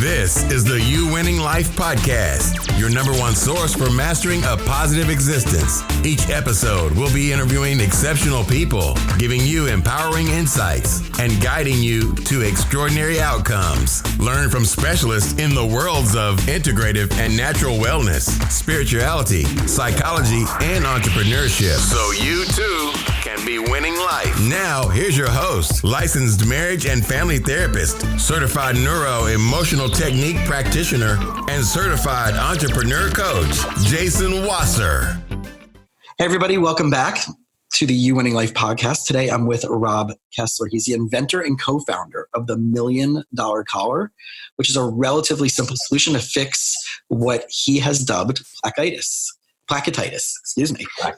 This is the You Winning Life Podcast, your number one source for mastering a positive existence. Each episode will be interviewing exceptional people, giving you empowering insights, and guiding you to extraordinary outcomes. Learn from specialists in the worlds of integrative and natural wellness, spirituality, psychology, and entrepreneurship. So you too can be winning life. Now, here's your host, licensed marriage and family therapist, certified Neuro emotional technique practitioner, and certified entrepreneur coach, Jason Wasser. Hey, everybody. Welcome back to the You Winning Life podcast. Today, I'm with Rob Kessler. He's the inventor and co-founder of the $1 Million Collar, which is a relatively simple solution to fix what he has dubbed placketitis,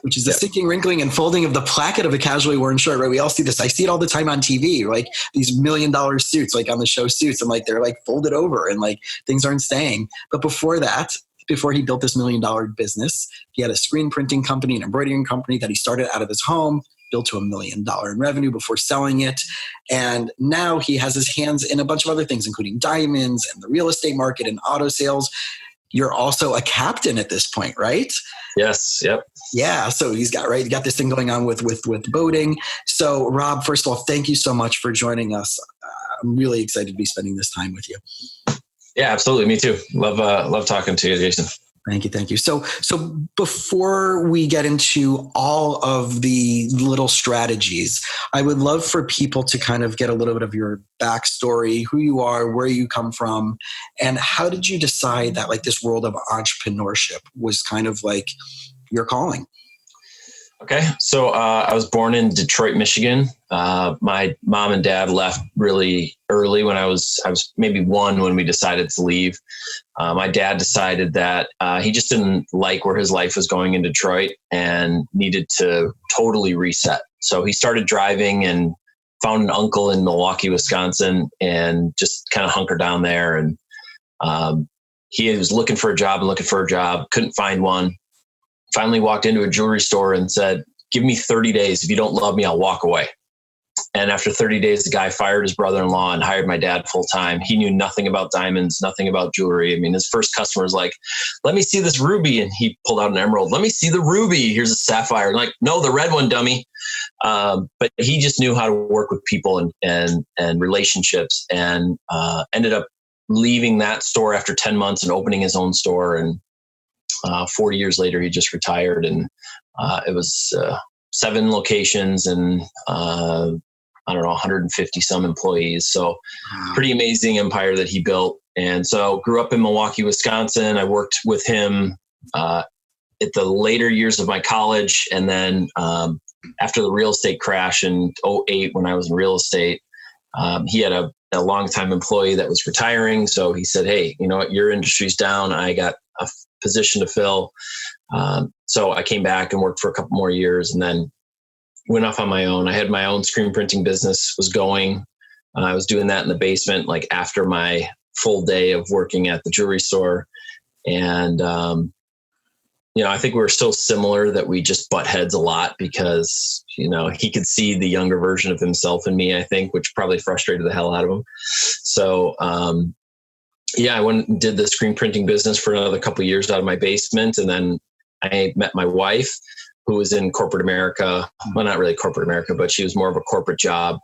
which is the sinking, wrinkling, and folding of the placket of a casually worn shirt, right? We all see this. I see it all the time on TV, like these $1 million suits, like on the show Suits, and like they're like folded over and like things aren't staying. But before he built this $1 million business, he had a screen printing company, an embroidery company that he started out of his home, built to $1 million in revenue before selling it. And now he has his hands in a bunch of other things, including diamonds and the real estate market and auto sales. You're also a captain at this point, right? Yes. Yep. Yeah. So you got this thing going on with boating. So Rob, first of all, thank you so much for joining us. I'm really excited to be spending this time with you. Yeah, absolutely. Me too. Love talking to you, Jason. Thank you. So before we get into all of the little strategies, I would love for people to kind of get a little bit of your backstory, who you are, where you come from, and how did you decide that like this world of entrepreneurship was kind of like your calling? Okay. So I was born in Detroit, Michigan. My mom and dad left really early when I was maybe one when we decided to leave. My dad decided that he just didn't like where his life was going in Detroit and needed to totally reset. So he started driving and found an uncle in Milwaukee, Wisconsin, and just kind of hunkered down there. And he was looking for a job, couldn't find one. Finally walked into a jewelry store and said, "Give me 30 days. If you don't love me, I'll walk away." And after 30 days, the guy fired his brother-in-law and hired my dad full time. He knew nothing about diamonds, nothing about jewelry. I mean, his first customer was like, "Let me see this ruby." And he pulled out an emerald. "Let me see the ruby. Here's a sapphire." I'm like, "No, the red one, dummy." But he just knew how to work with people and relationships, and ended up leaving that store after 10 months and opening his own store. And 40 years later, he just retired, and it was 7 locations and 150 some employees. So pretty amazing empire that he built. And so grew up in Milwaukee, Wisconsin. I worked with him at the later years of my college. And then after the real estate crash in 2008, when I was in real estate, he had a longtime employee that was retiring. So he said, "Hey, you know what? Your industry's down. I got a position to fill." So I came back and worked for a couple more years and then went off on my own. I had my own screen printing business was going. I was doing that in the basement, like after my full day of working at the jewelry store. And, I think we were so similar that we just butt heads a lot because, he could see the younger version of himself in me, I think, which probably frustrated the hell out of him. So, I went and did the screen printing business for another couple of years out of my basement. And then I met my wife, who was in corporate America. Well, not really corporate America, but she was more of a corporate job.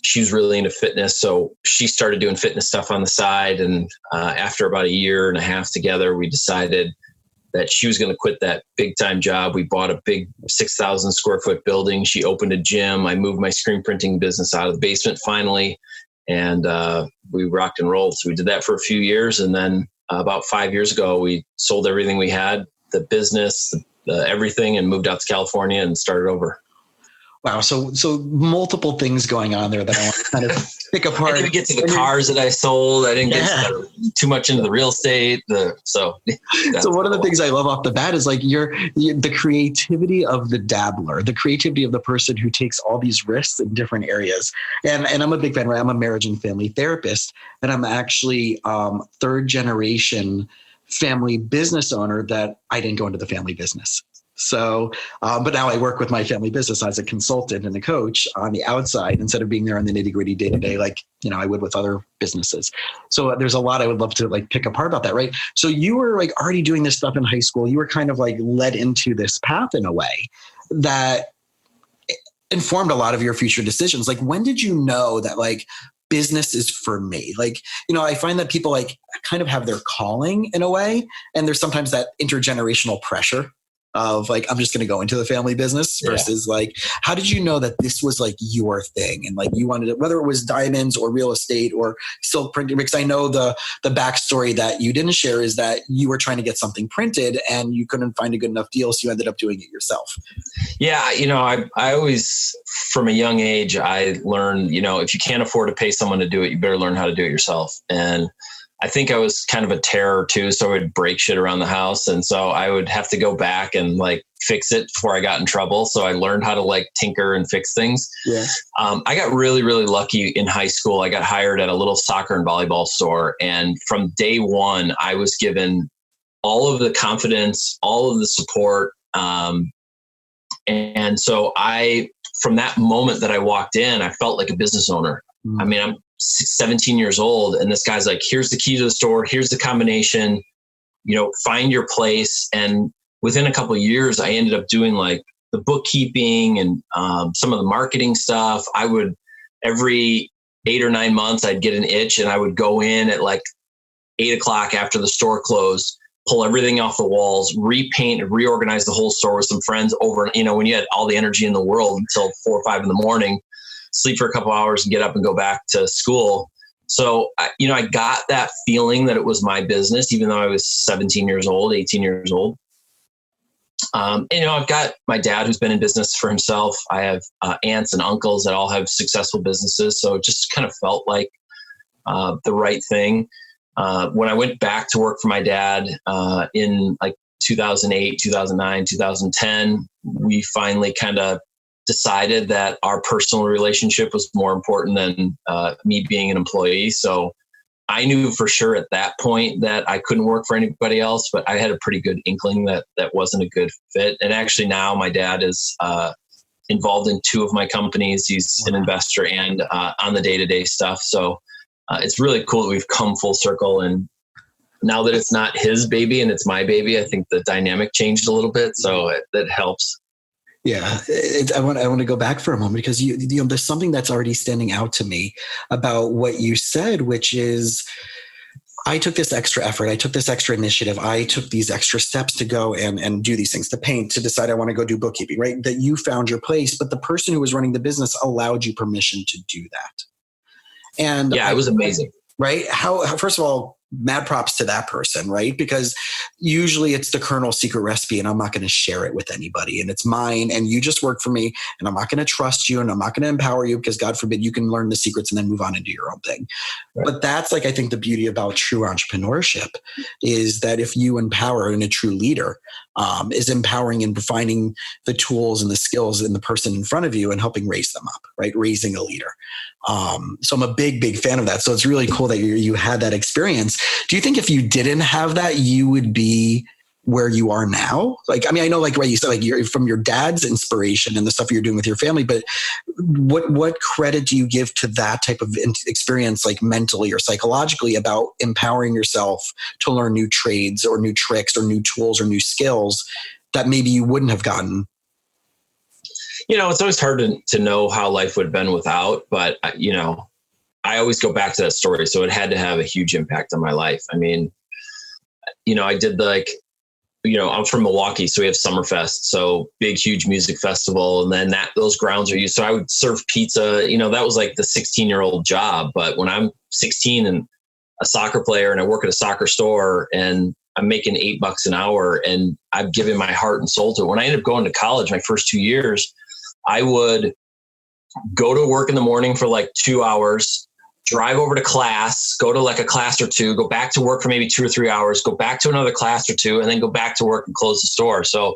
She was really into fitness. So she started doing fitness stuff on the side. And after about a year and a half together, we decided that she was going to quit that big time job. We bought a big 6,000 square foot building. She opened a gym. I moved my screen printing business out of the basement finally. And we rocked and rolled. So we did that for a few years. And then about 5 years ago, we sold everything we had, the business, everything, and moved out to California and started over. Wow. So multiple things going on there that I want to kind of pick apart. I didn't get to the cars that I sold. I didn't get too much into the real estate. So one of the things I love off the bat is like the creativity of the dabbler, the creativity of the person who takes all these risks in different areas. And I'm a big fan, right? I'm a marriage and family therapist, and I'm actually third generation family business owner that I didn't go into the family business. So, but now I work with my family business as a consultant and a coach on the outside instead of being there on the nitty gritty day to day, like, I would with other businesses. So there's a lot I would love to like pick apart about that. Right. So you were like already doing this stuff in high school. You were kind of like led into this path in a way that informed a lot of your future decisions. Like, when did you know that like business is for me? Like, I find that people like kind of have their calling in a way. And there's sometimes that intergenerational pressure of like, I'm just going to go into the family business versus like, how did you know that this was like your thing? And like, you wanted it, whether it was diamonds or real estate or silk printing, because I know the backstory that you didn't share is that you were trying to get something printed and you couldn't find a good enough deal. So you ended up doing it yourself. Yeah. I always, from a young age, I learned, if you can't afford to pay someone to do it, you better learn how to do it yourself. And I think I was kind of a terror too. So I would break shit around the house. And so I would have to go back and like fix it before I got in trouble. So I learned how to like tinker and fix things. Yeah. I got really, really lucky in high school. I got hired at a little soccer and volleyball store. And from day one, I was given all of the confidence, all of the support. And so from that moment that I walked in, I felt like a business owner. Mm. I mean, I'm 17 years old and this guy's like, here's the key to the store. Here's the combination, find your place. And within a couple of years, I ended up doing like the bookkeeping and some of the marketing stuff. I would, every 8 or 9 months, I'd get an itch and I would go in at like 8 o'clock after the store closed, pull everything off the walls, repaint and reorganize the whole store with some friends over, when you had all the energy in the world until 4 or 5 in the morning, sleep for a couple hours and get up and go back to school. So, I got that feeling that it was my business, even though I was 17 years old, 18 years old. And, I've got my dad who's been in business for himself. I have aunts and uncles that all have successful businesses. So it just kind of felt like the right thing. When I went back to work for my dad in like 2008, 2009, 2010, we finally kind of decided that our personal relationship was more important than me being an employee. So I knew for sure at that point that I couldn't work for anybody else, but I had a pretty good inkling that wasn't a good fit. And actually now my dad is involved in 2 of my companies. He's an investor and on the day-to-day stuff. So it's really cool that we've come full circle. And now that it's not his baby and it's my baby, I think the dynamic changed a little bit. So that helps. Yeah, I want to go back for a moment because there's something that's already standing out to me about what you said, which is I took this extra effort. I took this extra initiative. I took these extra steps to go and do these things, to paint, to decide I want to go do bookkeeping, right? That you found your place, but the person who was running the business allowed you permission to do that. And yeah, it was amazing. Right? How first of all, mad props to that person, right? Because usually it's the Colonel's secret recipe and I'm not going to share it with anybody and it's mine and you just work for me and I'm not going to trust you and I'm not going to empower you because God forbid you can learn the secrets and then move on and do your own thing. Right. But that's like, I think the beauty about true entrepreneurship is that if you empower and a true leader is empowering and finding the tools and the skills in the person in front of you and helping raise them up, right? Raising a leader. So I'm a big fan of that. So it's really cool that you had that experience. Do you think if you didn't have that, you would be where you are now? Like, I mean, I know like, right, you said like you're from your dad's inspiration and the stuff you're doing with your family, but what credit do you give to that type of experience, like mentally or psychologically, about empowering yourself to learn new trades or new tricks or new tools or new skills that maybe you wouldn't have gotten? It's always hard to know how life would have been without, but I always go back to that story. So it had to have a huge impact on my life. I mean, I did I'm from Milwaukee, so we have Summerfest, so big, huge music festival. And then those grounds are used. So I would serve pizza, that was like the 16-year-old job. But when I'm 16 and a soccer player and I work at a soccer store and I'm making $8 an hour and I've given my heart and soul to it. When I ended up going to college, my first 2 years, I would go to work in the morning for like 2 hours, drive over to class, go to like a class or two, go back to work for maybe 2 or 3 hours, go back to another class or two, and then go back to work and close the store. So,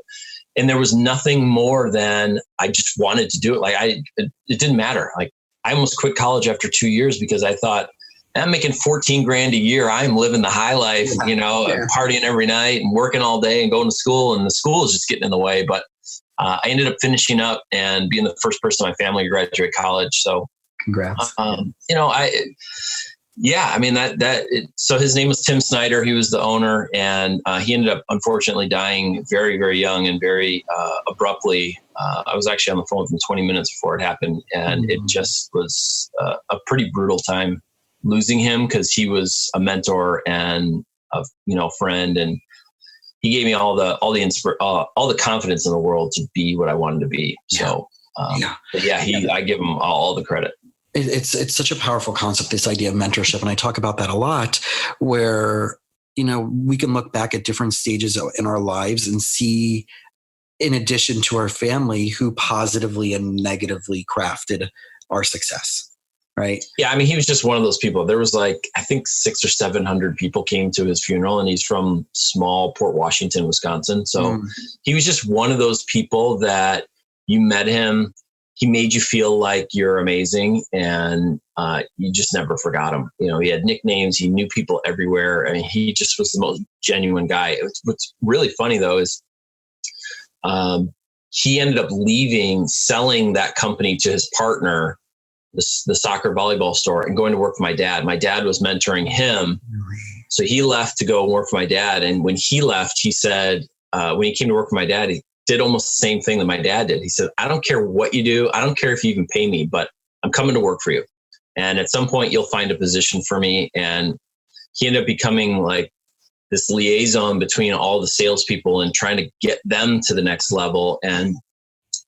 and there was nothing more than I just wanted to do it. Like it didn't matter. Like I almost quit college after 2 years because I thought I'm making 14 grand a year. I'm living the high life, partying every night and working all day and going to school, and the school is just getting in the way. But I ended up finishing up and being the first person in my family to graduate college. So congrats. So his name was Tim Snyder. He was the owner, and he ended up unfortunately dying very, very young and very abruptly. I was actually on the phone with him 20 minutes before it happened, and it just was a pretty brutal time losing him, because he was a mentor and a friend, and he gave me all the confidence in the world to be what I wanted to be. So I give him all the credit. It's such a powerful concept, this idea of mentorship. And I talk about that a lot, where, we can look back at different stages in our lives and see, in addition to our family, who positively and negatively crafted our success. Right. Yeah. I mean, he was just one of those people. There was I think 600 or 700 people came to his funeral, and he's from small Port Washington, Wisconsin. So he was just one of those people that you met him. He made you feel like you're amazing, and you just never forgot him. He had nicknames. He knew people everywhere. I mean, he just was the most genuine guy. What's really funny, though, is he ended up selling that company to his partner, the soccer volleyball store, and going to work for my dad. My dad was mentoring him. So he left to go work for my dad. And when he left, he said, when he came to work for my dad, he did almost the same thing that my dad did. He said, I don't care what you do. I don't care if you even pay me, but I'm coming to work for you. And at some point you'll find a position for me. And he ended up becoming this liaison between all the salespeople and trying to get them to the next level, and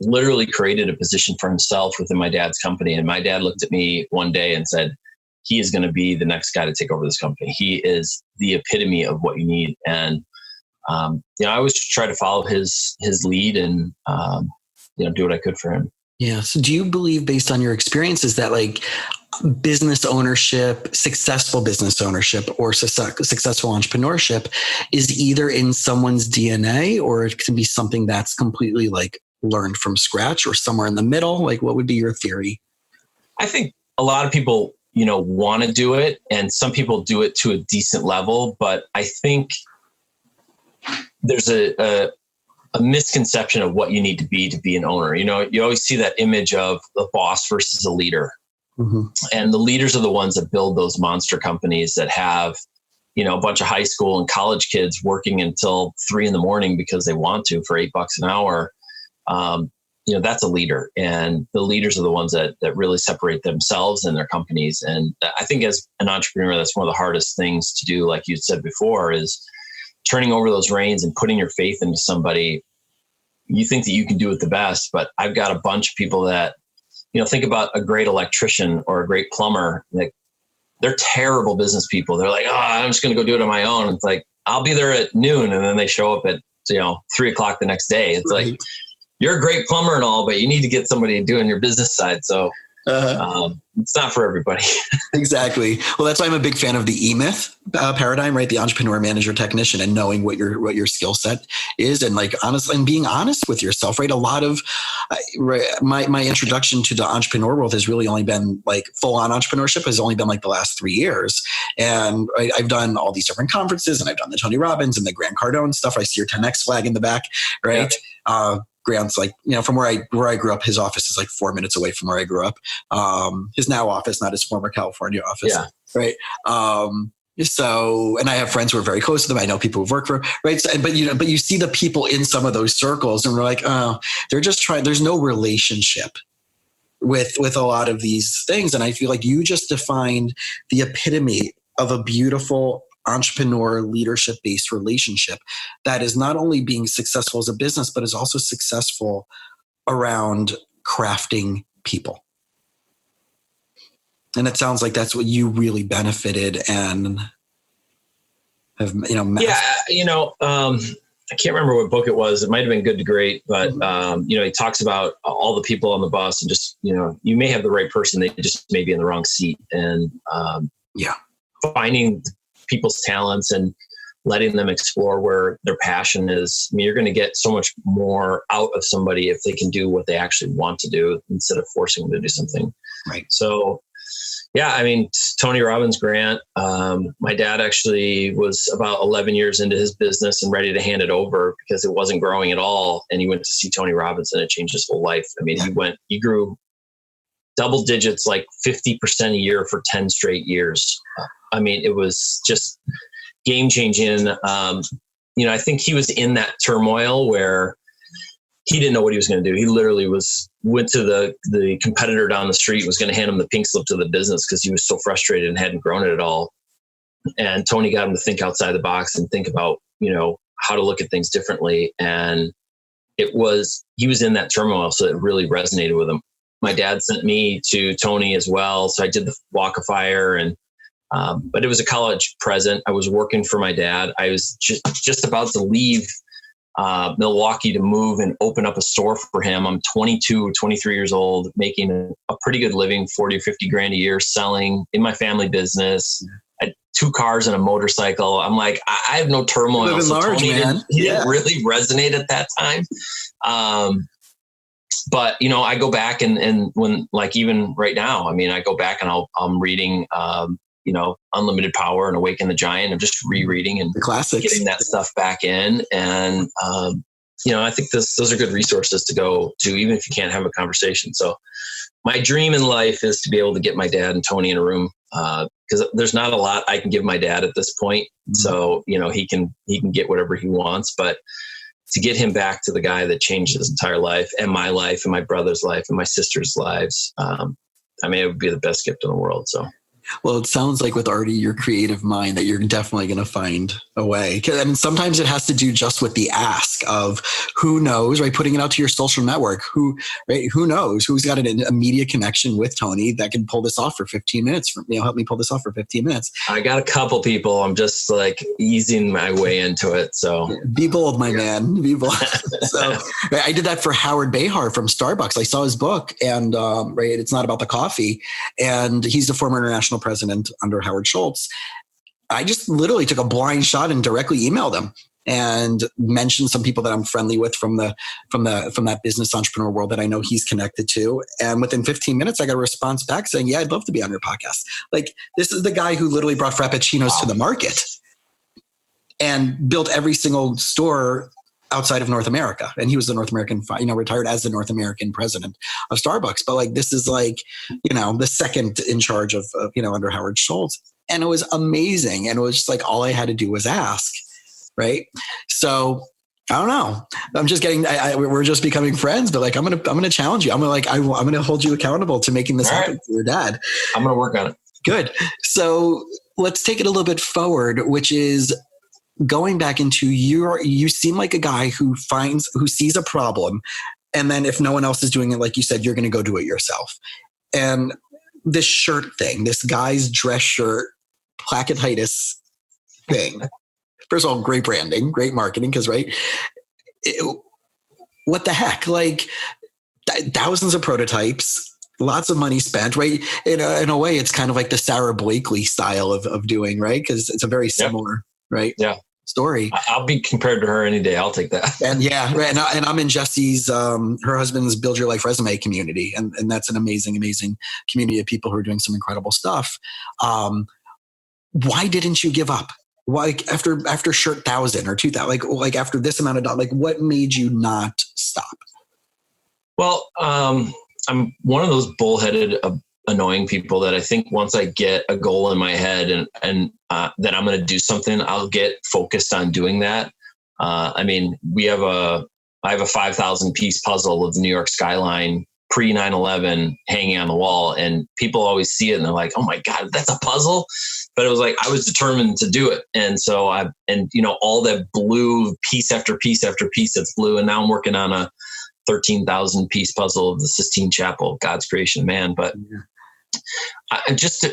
literally created a position for himself within my dad's company. And my dad looked at me one day and said, he is going to be the next guy to take over this company. He is the epitome of what you need. And, I always try to follow his lead and, do what I could for him. Yeah. So do you believe, based on your experiences, that business ownership, successful business ownership, or successful entrepreneurship is either in someone's DNA, or it can be something that's completely learned from scratch, or somewhere in the middle? What would be your theory? I think a lot of people, want to do it, and some people do it to a decent level, but I think there's a misconception of what you need to be an owner. You always see that image of the boss versus a leader. Mm-hmm. And the leaders are the ones that build those monster companies that have, a bunch of high school and college kids working until 3 a.m. because they want to for $8 an hour. That's a leader, and the leaders are the ones that really separate themselves and their companies. And I think as an entrepreneur, that's one of the hardest things to do. Like you said before, is turning over those reins and putting your faith into somebody. You think that you can do it the best, but I've got a bunch of people that, think about a great electrician or a great plumber. They're terrible business people. They're like, I'm just going to go do it on my own. It's I'll be there at noon. And then they show up at, 3 o'clock the next day. It's right. You're a great plumber and all, but you need to get somebody doing your business side. So it's not for everybody. Exactly. Well, that's why I'm a big fan of the E-Myth paradigm, right? The entrepreneur, manager, technician, and knowing what your skill set is, and honestly, and being honest with yourself, right? A lot of my introduction to the entrepreneur world has really only been full on entrepreneurship has only been the last 3 years. And I've done all these different conferences, and I've done the Tony Robbins and the Grant Cardone stuff. I see your 10X flag in the back, right? Yeah. Grant's from where I grew up, his office is 4 minutes away from where I grew up. His now office, not his former California office. Yeah. Right. So, and I have friends who are very close to them. I know people who've worked for, right. So, but you see the people in some of those circles, and we're they're just trying, there's no relationship with a lot of these things. And I feel like you just defined the epitome of a beautiful entrepreneur leadership-based relationship that is not only being successful as a business, but is also successful around crafting people. And it sounds like that's what you really benefited and have, I can't remember what book it was. It might've been Good to Great, but, he talks about all the people on the bus, and just, you may have the right person. They just may be in the wrong seat, and, finding people's talents and letting them explore where their passion is. I mean, you're going to get so much more out of somebody if they can do what they actually want to do instead of forcing them to do something. Right. So, Yeah, I mean, Tony Robbins grant. My dad actually was about 11 years into his business and ready to hand it over because it wasn't growing at all. And he went to see Tony Robbins and it changed his whole life. I mean, he grew double digits, like 50% a year for 10 straight years. I mean, it was just game changing. I think he was in that turmoil where he didn't know what he was going to do. He literally went to the competitor down the street, was going to hand him the pink slip to the business because he was so frustrated and hadn't grown it at all. And Tony got him to think outside the box and think about, how to look at things differently. And he was in that turmoil. So it really resonated with him. My dad sent me to Tony as well. So I did the Walk of Fire but it was a college present. I was working for my dad. I was just about to leave Milwaukee to move and open up a store for him. I'm 22, 23 years old, making a pretty good living, 40 or 50 grand a year, selling in my family business. I had 2 cars and a motorcycle. I'm like, I have no turmoil. So large, Tony didn't really resonate at that time. But, I go back and when, like, even right now, I mean, I go back and I'm reading, Unlimited Power and Awaken the Giant. I'm just rereading and the classics, getting that stuff back in. And, I think those are good resources to go to, even if you can't have a conversation. So my dream in life is to be able to get my dad and Tony in a room, because there's not a lot I can give my dad at this point. Mm-hmm. So, he can get whatever he wants, but to get him back to the guy that changed his entire life and my life and my brother's life and my sister's lives, it would be the best gift in the world. So. Well, it sounds like with Artie, your creative mind, that you're definitely going to find a way. And sometimes it has to do just with the ask of who knows, right? Putting it out to your social network. Who knows? Who's got an immediate connection with Tony that can pull this off for 15 minutes? Help me pull this off for 15 minutes. I got a couple people. I'm just like easing my way into it. So be bold, my man. Be bold. So I did that for Howard Behar from Starbucks. I saw his book, and it's not about the coffee, and he's the former international president under Howard Schultz. I just literally took a blind shot and directly emailed him and mentioned some people that I'm friendly with from that business entrepreneur world that I know he's connected to. And within 15 minutes, I got a response back saying, "Yeah, I'd love to be on your podcast." Like, this is the guy who literally brought Frappuccinos to the market and built every single store outside of North America. And he was the North American, retired as the North American president of Starbucks. But like, this is like, the second in charge of under Howard Schultz. And it was amazing. And it was just like, all I had to do was ask. Right. So I don't know. I'm just getting, we're just becoming friends, but like, I'm going to challenge you. I'm going to hold you accountable to making this happen for your dad. I'm going to work on it. Good. So let's take it a little bit forward, which is, going back into you seem like a guy who sees a problem. And then if no one else is doing it, like you said, you're going to go do it yourself. And this shirt thing, this guy's dress shirt, placketitis thing. First of all, great branding, great marketing. Cause what the heck? Like thousands of prototypes, lots of money spent, right? In a way, it's kind of like the Sarah Blakely style of doing, right? Cause it's a very similar, right? Yeah. Story. I'll be compared to her any day. I'll take that. And yeah, right. And I'm in Jesse's, her husband's Build Your Life Resume community. And that's an amazing, amazing community of people who are doing some incredible stuff. Why didn't you give up? Why after shirt 1,000 or 2,000, like after this amount of dollars, like what made you not stop? Well, I'm one of those bullheaded, annoying people that I think once I get a goal in my head and that I'm going to do something, I'll get focused on doing that. I have a 5,000 piece puzzle of the New York skyline pre 9/11 hanging on the wall, and people always see it and they're like, "Oh my God, that's a puzzle." But it was like, I was determined to do it. And so all that blue piece after piece after piece that's blue. And now I'm working on a 13,000 piece puzzle of the Sistine Chapel, God's creation, man. But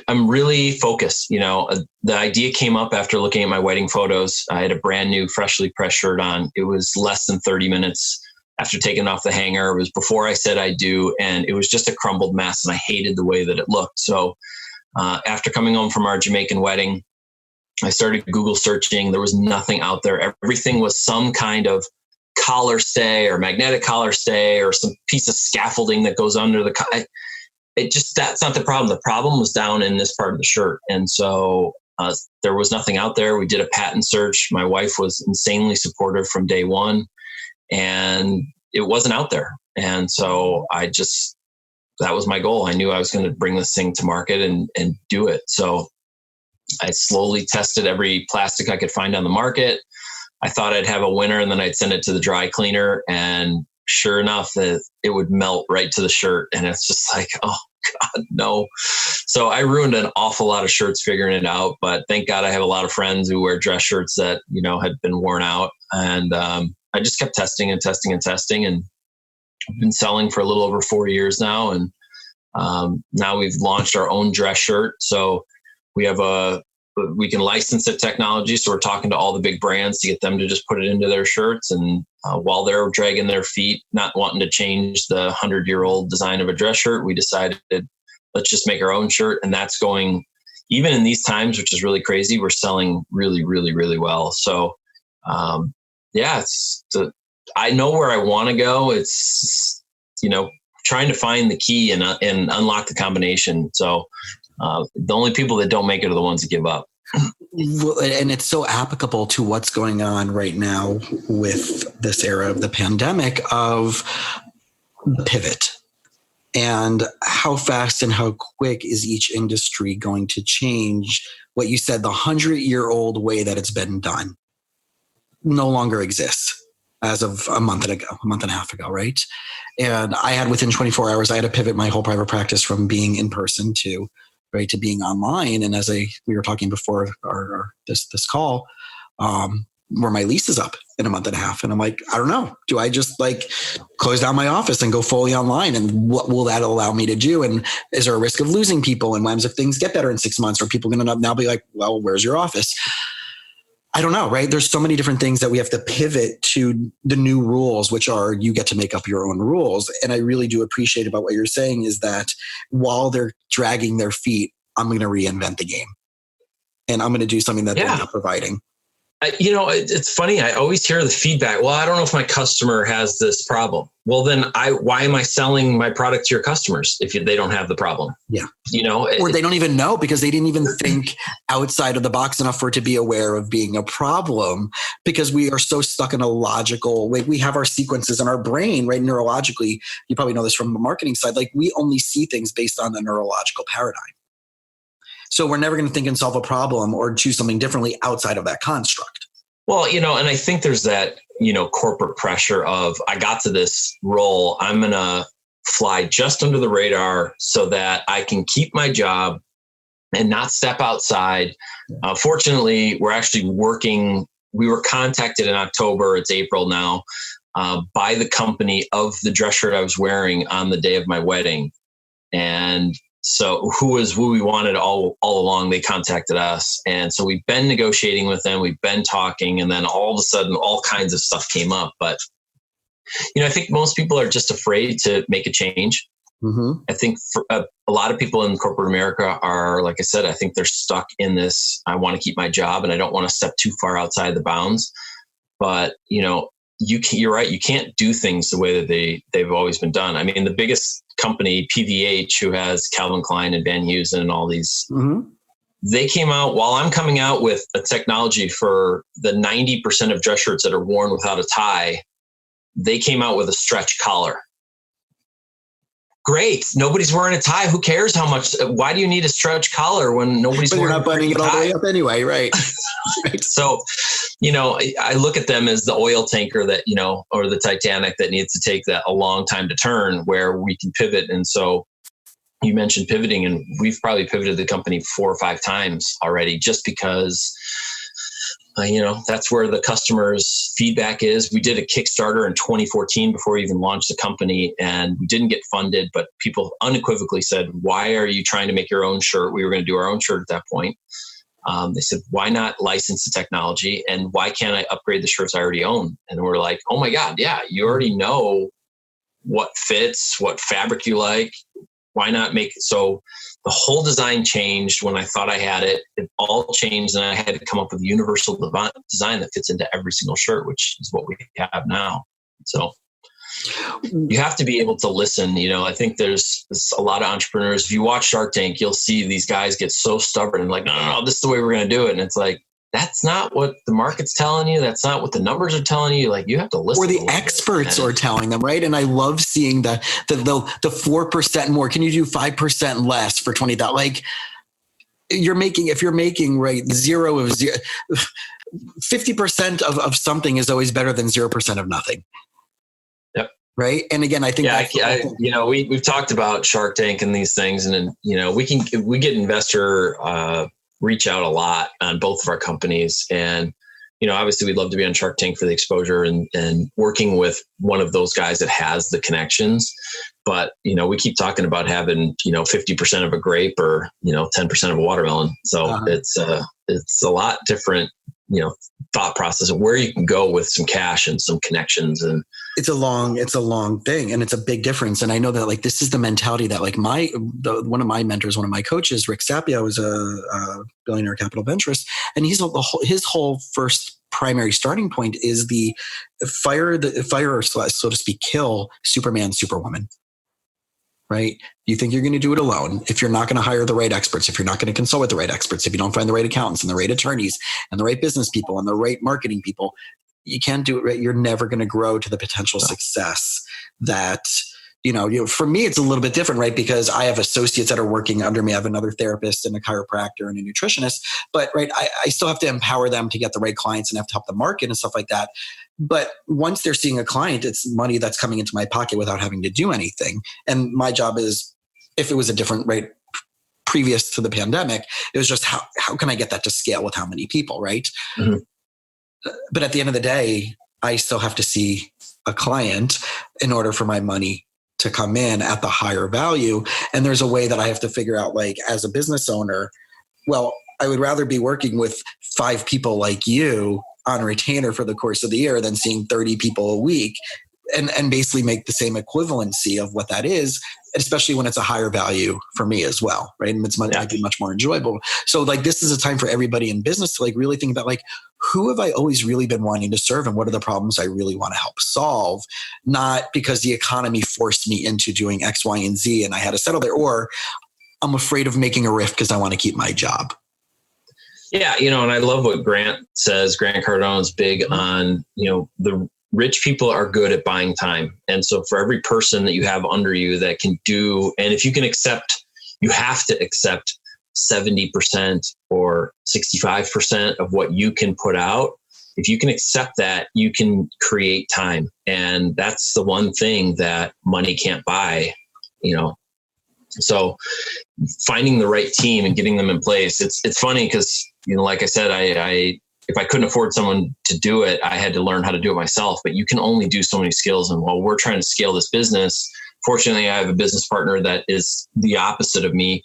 I'm really focused. The idea came up after looking at my wedding photos. I had a brand new, freshly pressed shirt on. It was less than 30 minutes after taking off the hanger. It was before I said I do. And it was just a crumbled mess. And I hated the way that it looked. So after coming home from our Jamaican wedding, I started Google searching. There was nothing out there. Everything was some kind of collar stay or magnetic collar stay or some piece of scaffolding that goes under the that's not the problem. The problem was down in this part of the shirt. And so there was nothing out there. We did a patent search. My wife was insanely supportive from day one, and it wasn't out there. And so that was my goal. I knew I was going to bring this thing to market and do it. So I slowly tested every plastic I could find on the market. I thought I'd have a winner, and then I'd send it to the dry cleaner, and sure enough, it would melt right to the shirt. And it's just like, oh God, no. So I ruined an awful lot of shirts figuring it out, but thank God I have a lot of friends who wear dress shirts that, had been worn out. And I just kept testing and testing and testing, and I've been selling for a little over 4 years now. And now we've launched our own dress shirt. So we can license the technology. So we're talking to all the big brands to get them to just put it into their shirts. And while they're dragging their feet, not wanting to change the 100-year-old design of a dress shirt, we decided, let's just make our own shirt. And that's going, even in these times, which is really crazy, we're selling really, really, really well. So I know where I want to go. It's, trying to find the key and unlock the combination. So the only people that don't make it are the ones that give up. Well, and it's so applicable to what's going on right now with this era of the pandemic, of the pivot, and how fast and how quick is each industry going to change. What you said, the 100-year-old way that it's been done no longer exists as of a month and a half ago, right? And I had, within 24 hours, I had to pivot my whole private practice from being in person to being online. And as we were talking before this call, where my lease is up in a month and a half. And I'm like, I don't know. Do I just close down my office and go fully online? And what will that allow me to do? And is there a risk of losing people? And what happens if things get better in 6 months? Are people going to now be like, well, where's your office? I don't know, right? There's so many different things that we have to pivot to the new rules, which are, you get to make up your own rules. And I really do appreciate about what you're saying is that while they're dragging their feet, I'm going to reinvent the game, and I'm going to do something that they're not providing. It's funny. I always hear the feedback. Well, I don't know if my customer has this problem. Well, then why am I selling my product to your customers if they don't have the problem? Yeah. Or they don't even know, because they didn't even think outside of the box enough for it to be aware of being a problem, because we are so stuck in a logical way. We have our sequences in our brain, right? Neurologically, you probably know this from the marketing side. We only see things based on the neurological paradigm. So we're never going to think and solve a problem or choose something differently outside of that construct. Well, and I think there's that, corporate pressure of, I got to this role, I'm going to fly just under the radar so that I can keep my job and not step outside. Fortunately, we're actually we were contacted in October, it's April now, by the company of the dress shirt I was wearing on the day of my wedding. And so who we wanted all along, they contacted us. And so we've been negotiating with them. We've been talking, and then all of a sudden, all kinds of stuff came up. But, I think most people are just afraid to make a change. Mm-hmm. I think for a lot of people in corporate America are, like I said, I think they're stuck in this, I want to keep my job and I don't want to step too far outside the bounds. But, you're right. You can't do things the way that they've always been done. I mean, the biggest company, PVH, who has Calvin Klein and Van Heusen and all these, mm-hmm. They came out while I'm coming out with a technology for the 90% of dress shirts that are worn without a tie. They came out with a stretch collar. Great. Nobody's wearing a tie. Who cares how much? Why do you need a stretch collar when nobody's wearing a tie? You're not buttoning it all the way up anyway, right? Right. So, I look at them as the oil tanker that, or the Titanic that needs to take that a long time to turn, where we can pivot. And so you mentioned pivoting, and we've probably pivoted the company 4 or 5 times already, just because that's where the customer's feedback is. We did a Kickstarter in 2014 before we even launched the company, and we didn't get funded, but people unequivocally said, why are you trying to make your own shirt? We were going to do our own shirt at that point. They said, why not license the technology? And why can't I upgrade the shirts I already own? And we're like, oh my God, yeah, you already know what fits, what fabric you like. Why not make it? So the whole design changed when I thought I had it. It all changed, and I had to come up with a universal design that fits into every single shirt, which is what we have now. So you have to be able to listen. I think there's a lot of entrepreneurs. If you watch Shark Tank, you'll see these guys get so stubborn and like, no, this is the way we're going to do it. And it's like, that's not what the market's telling you. That's not what the numbers are telling you. Like, you have to listen. Or the experts are telling them, right? And I love seeing the 4% more. Can you do 5% less for $20? Like, if you're making right 50% of something is always better than 0% of nothing. Yep. Right. And again, I think we've talked about Shark Tank and these things, and we get investor reach out a lot on both of our companies. And, obviously we'd love to be on Shark Tank for the exposure and working with one of those guys that has the connections. But, we keep talking about having, 50% of a grape or, 10% of a watermelon. So it's a lot different, thought process of where you can go with some cash and some connections. And it's a long thing, and it's a big difference. And I know that this is the mentality that one of my mentors, one of my coaches, Rick Sapia, was a billionaire capital venturist, and his whole first primary starting point is the fire or so to speak, kill Superman, Superwoman. Right? You think you're going to do it alone. If you're not going to hire the right experts, if you're not going to consult with the right experts, if you don't find the right accountants and the right attorneys and the right business people and the right marketing people, you can't do it right. You're never going to grow to the potential success that, for me, it's a little bit different, right? Because I have associates that are working under me. I have another therapist and a chiropractor and a nutritionist, but right, I still have to empower them to get the right clients and have to help them market and stuff like that. But once they're seeing a client, it's money that's coming into my pocket without having to do anything. And my job is, if it was a different rate previous to the pandemic, it was just how can I get that to scale with how many people, right? Mm-hmm. But at the end of the day, I still have to see a client in order for my money to come in at the higher value. And there's a way that I have to figure out, as a business owner, well, I would rather be working with 5 people like you on retainer for the course of the year than seeing 30 people a week and basically make the same equivalency of what that is, especially when it's a higher value for me as well, right? And it's might be much more enjoyable. So this is a time for everybody in business to really think about who have I always really been wanting to serve and what are the problems I really want to help solve? Not because the economy forced me into doing X, Y, and Z and I had to settle there, or I'm afraid of making a rift because I want to keep my job. Yeah, and I love what Grant says. Grant Cardone is big on, the rich people are good at buying time. And so for every person that you have under you that can do, and if you can accept, you have to accept 70% or 65% of what you can put out. If you can accept that, you can create time. And that's the one thing that money can't buy, So finding the right team and getting them in place, it's funny because, like I said, I if I couldn't afford someone to do it, I had to learn how to do it myself. But you can only do so many skills. And while we're trying to scale this business, fortunately, I have a business partner that is the opposite of me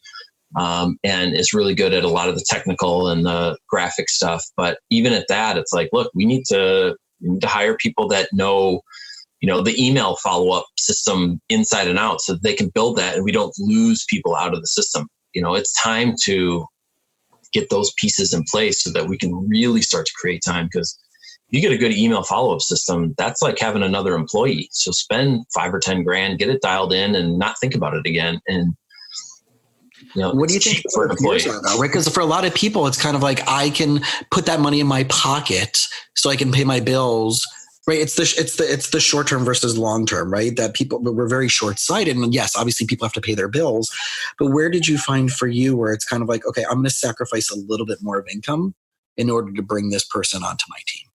and is really good at a lot of the technical and the graphic stuff. But even at that, it's look, we need to hire people that know, the email follow-up system inside and out so that they can build that and we don't lose people out of the system. It's time to get those pieces in place so that we can really start to create time. Because if you get a good email follow-up system, that's like having another employee. So spend $5 or $10,000, get it dialed in and not think about it again. And what do you think for an employee? Right? Because for a lot of people, it's kind of I can put that money in my pocket so I can pay my bills. Right. It's the short term versus long term, right? That we're very short sighted. And yes, obviously people have to pay their bills. But where did you find for you where it's kind of okay, I'm going to sacrifice a little bit more of income in order to bring this person onto my team?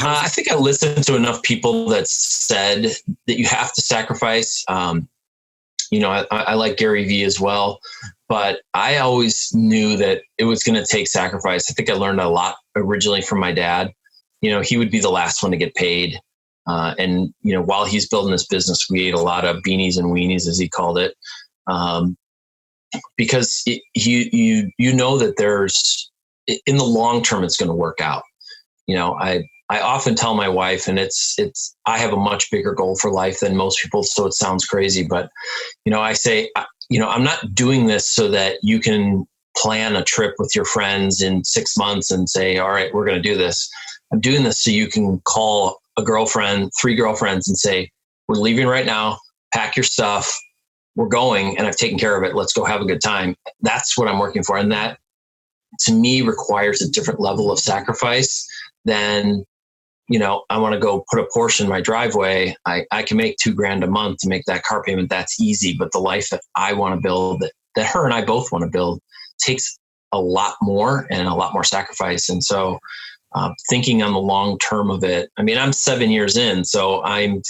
I think I listened to enough people that said that you have to sacrifice. I like Gary Vee as well, but I always knew that it was going to take sacrifice. I think I learned a lot originally from my dad. He would be the last one to get paid. And while he's building this business, we ate a lot of beanies and weenies, as he called it. Because that there's, in the long term, it's going to work out. I often tell my wife, and I have a much bigger goal for life than most people. So it sounds crazy, but, I say, I'm not doing this so that you can plan a trip with your friends in 6 months and say, all right, we're going to do this. I'm doing this so you can call a girlfriend, 3 girlfriends and say, we're leaving right now, pack your stuff, we're going, and I've taken care of it. Let's go have a good time. That's what I'm working for. And that to me requires a different level of sacrifice than, I want to go put a Porsche in my driveway. I can make $2,000 a month to make that car payment. That's easy. But the life that I want to build, that her and I both want to build, takes a lot more and a lot more sacrifice. And so thinking on the long term of it, I mean, I'm 7 years in, so I'm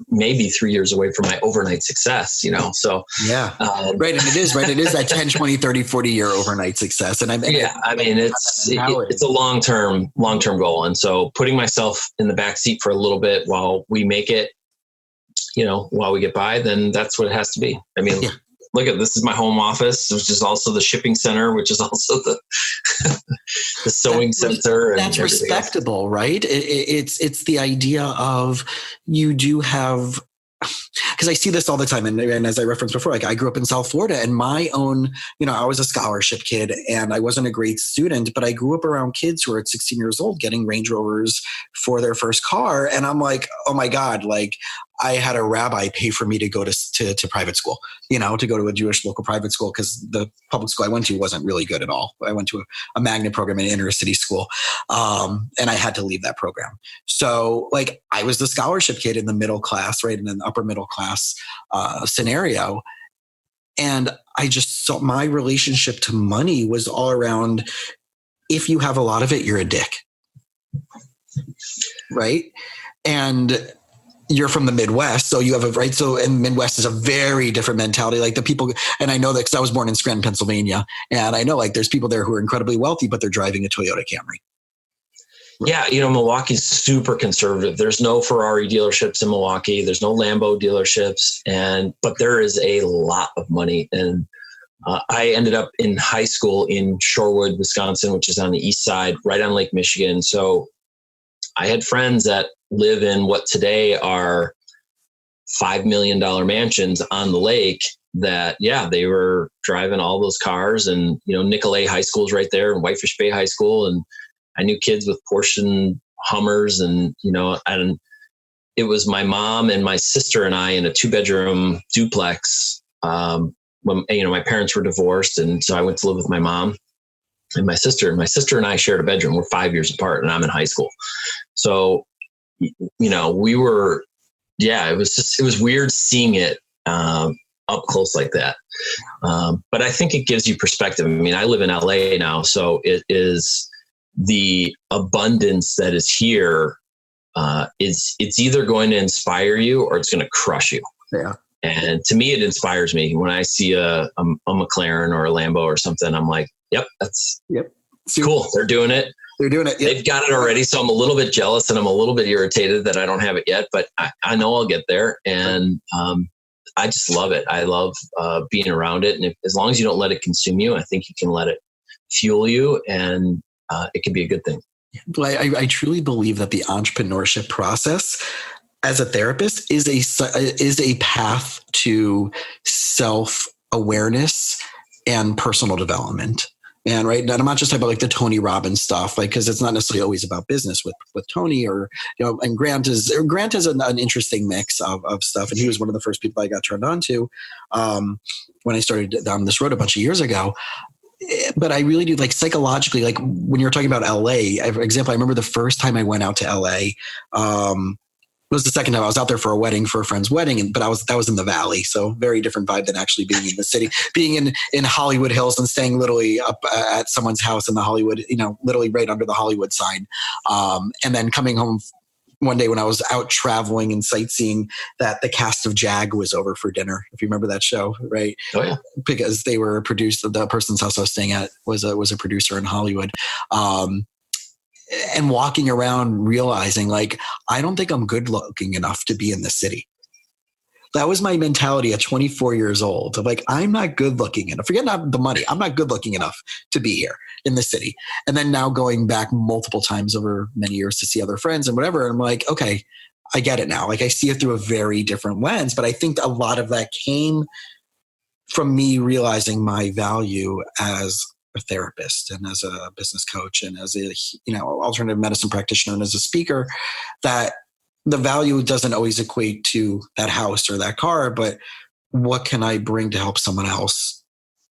maybe 3 years away from my overnight success, so. Yeah. Right. And it is that 10, 20, 30, 40 year overnight success. And it's a long-term goal. And so putting myself in the back seat for a little bit while we make it, while we get by, then that's what it has to be. I mean, look at this is my home office, which is also the shipping center, which is also the the sewing center. That's respectable, right? It's the idea of you do have, because I see this all the time. And as I referenced before, like I grew up in South Florida, and my own, I was a scholarship kid and I wasn't a great student, but I grew up around kids who were at 16 years old getting Range Rovers for their first car. And I'm like, oh my God, like I had a rabbi pay for me to go to private school, to go to a Jewish local private school, because the public school I went to wasn't really good at all. I went to a magnet program in an inner city school, and I had to leave that program. So like I was the scholarship kid in the middle class, right, in an upper middle class scenario. And I just saw my relationship to money was all around, if you have a lot of it, you're a dick, right? And you're from the Midwest, so you have and Midwest is a very different mentality. Like the people, and I know that because I was born in Scranton, Pennsylvania, and I know like there's people there who are incredibly wealthy, but they're driving a Toyota Camry. Yeah, Milwaukee's super conservative. There's no Ferrari dealerships in Milwaukee. There's no Lambo dealerships, but there is a lot of money. And I ended up in high school in Shorewood, Wisconsin, which is on the east side, right on Lake Michigan. So I had friends that live in what today are $5 million mansions on the lake that, they were driving all those cars, and, Nicolay High School is right there, and Whitefish Bay High School. And I knew kids with Porsche and Hummers, and, and it was my mom and my sister and I in a 2-bedroom duplex. When, my parents were divorced. And so I went to live with my mom and my sister. And my sister and I shared a bedroom. We're 5 years apart, and I'm in high school. So, we were, it was weird seeing it up close like that. But I think it gives you perspective. I mean, I live in LA now, so it is the abundance that is here. It's either going to inspire you or it's going to crush you. Yeah. And to me, it inspires me when I see a McLaren or a Lambo or something. I'm like, that's cool. They're doing it. They're doing it. Yep. They've got it already. So I'm a little bit jealous and I'm a little bit irritated that I don't have it yet, but I know I'll get there. And I just love it. I love being around it. And as long as you don't let it consume you, I think you can let it fuel you, and it can be a good thing. Well, I truly believe that the entrepreneurship process as a therapist is a path to self-awareness and personal development. And right now, I'm not just talking about like the Tony Robbins stuff, like, because it's not necessarily always about business with Tony, or and Grant is an interesting mix of stuff, and he was one of the first people I got turned on to when I started down this road a bunch of years ago. But I really do, like, psychologically, like when you're talking about LA, for example, I remember the first time I went out to LA. It was the second time I was out there for a wedding, for a friend's wedding, but that was in the Valley, so very different vibe than actually being in the city, being in Hollywood Hills and staying literally up at someone's house in the Hollywood, literally right under the Hollywood sign, and then coming home one day when I was out traveling and sightseeing, that the cast of Jag was over for dinner. If you remember that show, right? Oh yeah, because they were produced. The person's house I was staying at was a producer in Hollywood. And walking around realizing, like, I don't think I'm good looking enough to be in the city. That was my mentality at 24 years old, of like, I'm not good looking enough. Forget not the money. I'm not good looking enough to be here in the city. And then now going back multiple times over many years to see other friends and whatever. And I'm like, okay, I get it now. Like, I see it through a very different lens, but I think a lot of that came from me realizing my value as a therapist and as a business coach and as a alternative medicine practitioner and as a speaker, that the value doesn't always equate to that house or that car, but what can I bring to help someone else?